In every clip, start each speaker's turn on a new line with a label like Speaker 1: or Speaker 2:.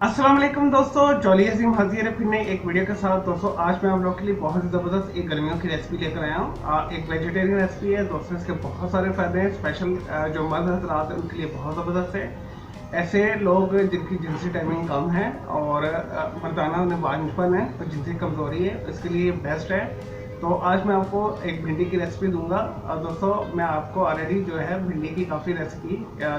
Speaker 1: अस्सलाम वालेकुम दोस्तों, जॉली अजीम हाजिर है फिर नई एक वीडियो के साथ। दोस्तों आज मैं आप लोगों के लिए बहुत ही ज़बरदस्त एक गर्मियों की रेसिपी लेकर आया हूँ। एक वेजिटेरियन रेसिपी है दोस्तों। इसके बहुत सारे फ़ायदे हैं। स्पेशल जो मर्द हजरात हैं उनके लिए बहुत ज़बरदस्त है। ऐसे लोग जिनकी जिनसी टाइमिंग कम है और मर्दाना उन्हें वांझपन है और जिनसी कमज़ोरी है, इसके लिए बेस्ट है। तो आज मैं आपको एक भिंडी की रेसिपी दूंगा। और दोस्तों मैं आपको ऑलरेडी जो है भिंडी की काफ़ी रेसिपी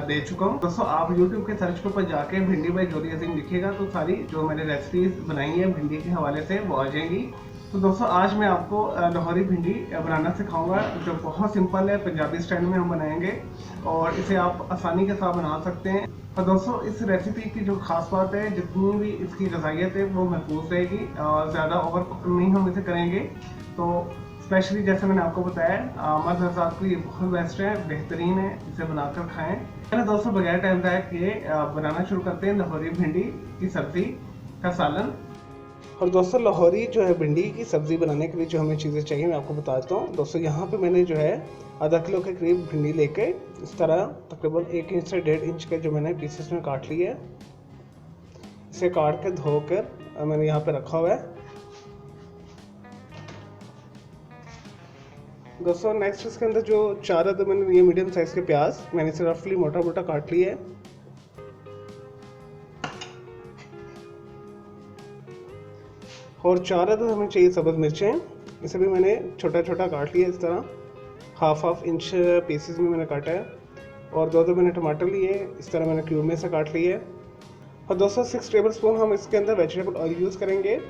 Speaker 1: दे चुका हूँ। दोस्तों आप YouTube के सर्च के ऊपर जाके भिंडी बाई जॉली अजीम लिखिएगा तो सारी जो मैंने रेसिपीज बनाई है भिंडी के हवाले से वो आ जाएंगी। तो दोस्तों आज मैं आपको लाहौरी भिंडी बनाना सिखाऊंगा, जो बहुत सिंपल है, पंजाबी स्टाइल में हम बनाएंगे और इसे आप आसानी के साथ बना सकते हैं। और दोस्तों इस रेसिपी की जो खास बात है, जितनी भी इसकी गजाइत है वो महफूज रहेगी और ज़्यादा ओवर कुक नहीं हम इसे करेंगे। तो स्पेशली जैसे मैंने आपको बताया मर्द हज़रात को ये बहुत बेस्ट है, बेहतरीन है, इसे बनाकर खाएं। चलिए दोस्तों बगैर टाइम ज़ाया किए बनाना शुरू करते हैं लाहौरी भिंडी की सब्ज़ी का सालन। और दोस्तों लाहौरी जो है भिंडी की सब्ज़ी बनाने के लिए जो हमें चीज़ें चाहिए मैं आपको बताता हूँ। दोस्तों यहाँ पे मैंने जो है आधा किलो के करीब भिंडी लेके इस तरह तकरीबन 1 इंच से 1.5 इंच के जो मैंने पीसेस में काट लिए है। इसे काट के धोकर मैंने यहाँ पे रखा हुआ है। दोस्तों नेक्स्ट इसके अंदर जो 4 अदद मैंने ये मीडियम साइज़ के प्याज मैंने इसे रफली मोटा मोटा काट लिया है। और 4 अदद हमें चाहिए सब्ज़ मिर्चें, इसे भी मैंने छोटा छोटा काट लिया इस तरह, हाफ इंच पीसेस में मैंने काटा है। और 2 मैंने टमाटर लिए, इस तरह मैंने क्यूब में से काट लिए। और दोस्तों 6 टेबल स्पून हम इसके अंदर वेजिटेबल ऑयल यूज़ करेंगे।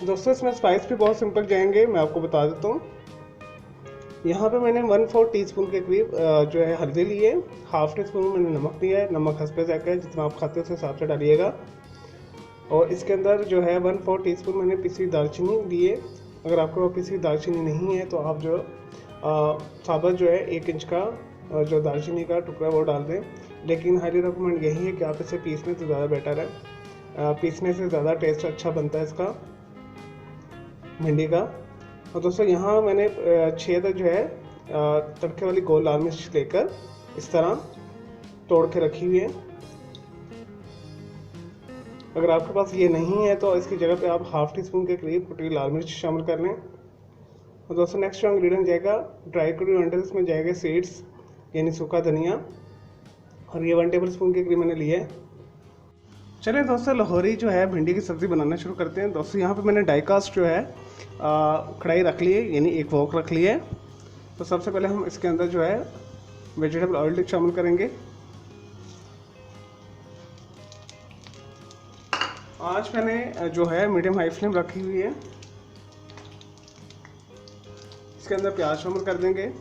Speaker 1: दोस्तों इसमें स्पाइस भी बहुत सिंपल जाएंगे, मैं आपको बता देता हूँ। यहाँ पे मैंने 1/4 टीस्पून के करीब जो है हल्दी ली है, हाफ टी स्पून मैंने नमक लिया है। नमक हस्बे जायका है, जितना आप खाते हो उस हिसाब से डालिएगा। और इसके अंदर जो है 1/4 टीस्पून मैंने पिसी दालचीनी ली है। अगर आपके पास पिसी दालचीनी नहीं है तो आप जो साबुत जो है 1 इंच का जो दालचीनी का टुकड़ा वो डाल दें। लेकिन हाईली रिकमेंड यही है कि आप इसे पीसने तो ज़्यादा बेटर है, पीसने से ज़्यादा टेस्ट अच्छा बनता है इसका भिंडी का। और दोस्तों यहाँ मैंने 6 तक जो है तड़के वाली गोल लाल मिर्च लेकर इस तरह तोड़ के रखी हुई है। अगर आपके पास ये नहीं है तो इसकी जगह पे आप हाफ टी स्पून के करीब कुटी लाल मिर्च शामिल कर लें। और दोस्तों नेक्स्ट जो इंग्रेडिएंट जाएगा ड्राई कोरिएंडर, इसमें जाएगा सीड्स यानी सूखा धनिया, और ये 1 टेबल स्पून के करीब मैंने लिए है। चलिए दोस्तों लाहौरी जो है भिंडी की सब्ज़ी बनाना शुरू करते हैं। दोस्तों यहाँ पे मैंने डाइकास्ट जो है कढ़ाई रख ली है, यानी एक वॉक रख ली है। तो सबसे पहले हम इसके अंदर जो है वेजिटेबल ऑयल शामिल करेंगे। आज मैंने जो है मीडियम हाई फ्लेम रखी हुई है। इसके अंदर प्याज शामिल कर देंगे।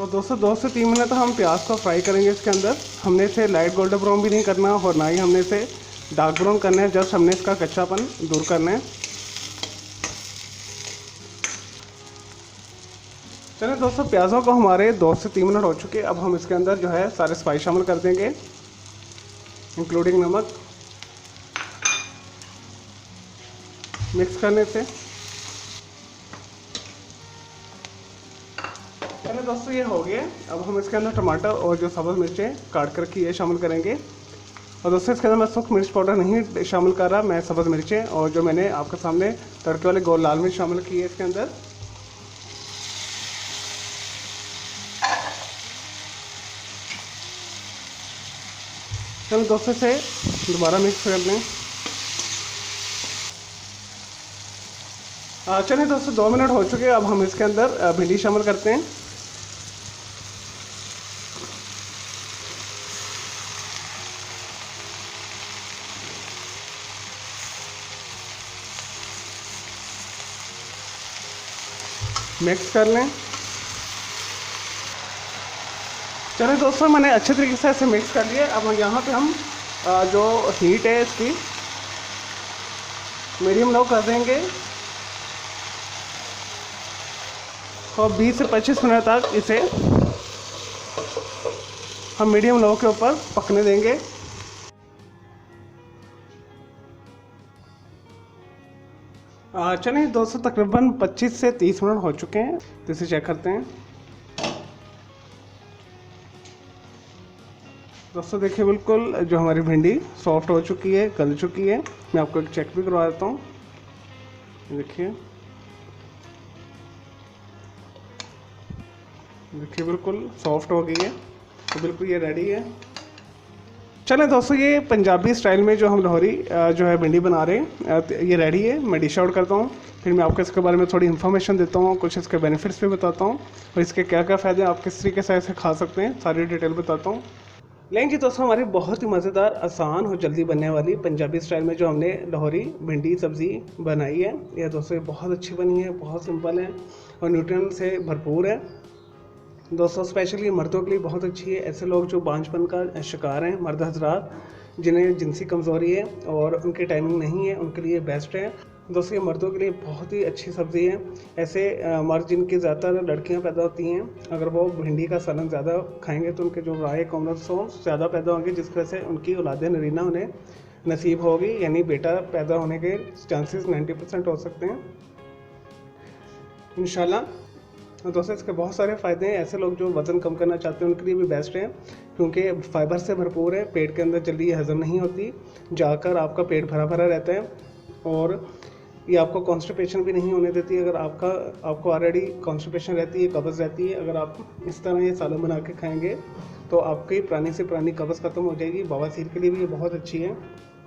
Speaker 1: और दोस्तों 2 से 3 मिनट हम प्याज को फ्राई करेंगे इसके अंदर। हमने इसे लाइट गोल्डन ब्राउन भी नहीं करना और ना ही हमने इसे डार्क ब्राउन करना है, जस्ट हमने इसका कच्चापन दूर करना है। चलिए दोस्तों प्याज़ों को हमारे 2 से 3 मिनट हो चुके। अब हम इसके अंदर जो है सारे स्पाइस शामिल कर देंगे, इंक्लूडिंग नमक। मिक्स करने से चलिए दोस्तों ये हो गया। अब हम इसके अंदर टमाटर और जो सब्ज़ मिर्चें काट कर रखी है शामिल करेंगे। और दोस्तों इसके अंदर मैं सूख मिर्च पाउडर नहीं शामिल कर रहा, मैं सब्ज़ मिर्चें और जो मैंने आपके सामने तड़के वाले गोल लाल मिर्च शामिल की है इसके अंदर। चलो दोस्तों से दोबारा मिक्स कर लें। चलिए दोस्तों 2 मिनट हो चुके हैं। अब हम इसके अंदर भिंडी शामिल करते हैं। मिक्स कर लें। चलिए दोस्तों मैंने अच्छे तरीके से ऐसे मिक्स कर लिए। अब यहाँ पे हम जो हीट है इसकी मीडियम लो कर देंगे और 20 से 25 मिनट तक इसे हम मीडियम लो के ऊपर पकने देंगे। चलिए दोस्तों तकरीबन 25 से 30 मिनट हो चुके हैं, तो इसे चेक करते हैं। दोस्तों देखिए बिल्कुल जो हमारी भिंडी सॉफ्ट हो चुकी है, गल चुकी है। मैं आपको एक चेक भी करवा देता हूँ। देखिए देखिए बिल्कुल सॉफ्ट हो गई है, तो बिल्कुल ये रेडी है। चलें दोस्तों, ये पंजाबी स्टाइल में जो हम लाहौरी जो है भिंडी बना रहे हैं ये रेडी है। मैं डिश आउट करता हूँ, फिर मैं आपको इसके बारे में थोड़ी इन्फॉर्मेशन देता हूँ, कुछ इसके बेनिफिट्स भी बताता हूँ और इसके क्या क्या फ़ायदे आप किस तरीके से ऐसे खा सकते हैं, सारी डिटेल बताता हूँ। लेकिन दोस्तों हमारी बहुत ही मज़ेदार, आसान और जल्दी बनने वाली पंजाबी स्टाइल में जो हमने लाहौरी भिंडी सब्ज़ी बनाई है, यह दोस्तों बहुत अच्छी बनी है, बहुत सिंपल है और न्यूट्रिएंट से भरपूर है। दोस्तों स्पेशली मर्दों के लिए बहुत अच्छी है। ऐसे लोग जो बांझपन का शिकार हैं, मर्द हजरात जिन्हें जिनसी कमज़ोरी है और उनकी टाइमिंग नहीं है, उनके लिए बेस्ट है। दोस्तों ये मर्दों के लिए बहुत ही अच्छी सब्ज़ी है। ऐसे मर्द जिनकी ज़्यादातर लड़कियां पैदा होती हैं, अगर वो भिंडी का सालन ज़्यादा खाएंगे तो उनके जो राय क्रोमोसोम्स ज़्यादा पैदा होंगे, जिसकी वजह से उनकी औलाद नरीना उन्हें नसीब होगी, यानी बेटा पैदा होने के चांसेस 90% हो सकते हैं इंशाल्लाह। दोस्तों इसके बहुत सारे फ़ायदे हैं। ऐसे लोग जो वज़न कम करना चाहते हैं उनके लिए भी बेस्ट है, क्योंकि फाइबर से भरपूर है, पेट के अंदर जल्दी हज़म नहीं होती, जाकर आपका पेट भरा भरा रहता है और ये आपको कॉन्स्टिपेशन भी नहीं होने देती। अगर आपको ऑलरेडी कॉन्स्टिपेशन रहती है, कब्ज़ रहती है, अगर आप इस तरह ये सालन बना के खाएँगे तो आपकी पुरानी से पुरानी कब्ज़ ख़त्म हो जाएगी। बवासीर के लिए भी ये बहुत अच्छी है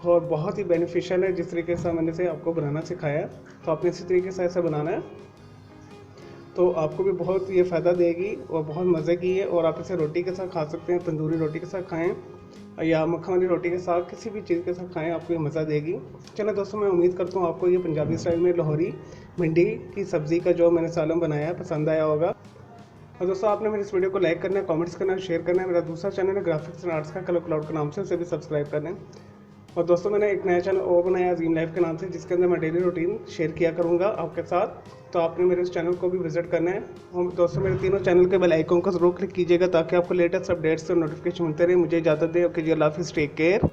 Speaker 1: और बहुत ही बेनिफिशियल है। जिस तरीके से मैंने से आपको बनाना सिखाया है, तो आपने इसी तरीके से ऐसा बनाना है, तो आपको भी बहुत ये फ़ायदा देगी और बहुत मज़े की है। और आप इसे रोटी के साथ खा सकते हैं, तंदूरी रोटी के साथ खाएं या मक्खन वाली रोटी के साथ, किसी भी चीज़ के साथ खाएं, आपको ये मज़ा देगी। चलो दोस्तों, मैं उम्मीद करता हूँ आपको ये पंजाबी स्टाइल में लाहौरी भिंडी की सब्ज़ी का जो मैंने सालन बनाया है पसंद आया होगा। और दोस्तों आपने मेरे इस वीडियो को लाइक करना है, कमेंट्स करना है, शेयर करना है। मेरा दूसरा चैनल है ग्राफिक्स एंड आर्ट्स का, कलर क्लाउड के नाम से, उसे भी सब्सक्राइब करना है। और दोस्तों मैंने एक नया चैनल और बनाया अजीम लाइफ के नाम से, जिसके अंदर मैं डेली रूटीन शेयर किया करूँगा आपके साथ, तो आपने मेरे इस चैनल को भी विजिट करना है। और दोस्तों मेरे तीनों चैनल के बेल आइकन को जरूर क्लिक कीजिएगा ताकि आपको लेटेस्ट अपडेट्स और नोटिफिकेशन मिलते रहे। मुझे इजाज़त दें। ओके जी, अल्लाह हाफिज़, टेक केयर।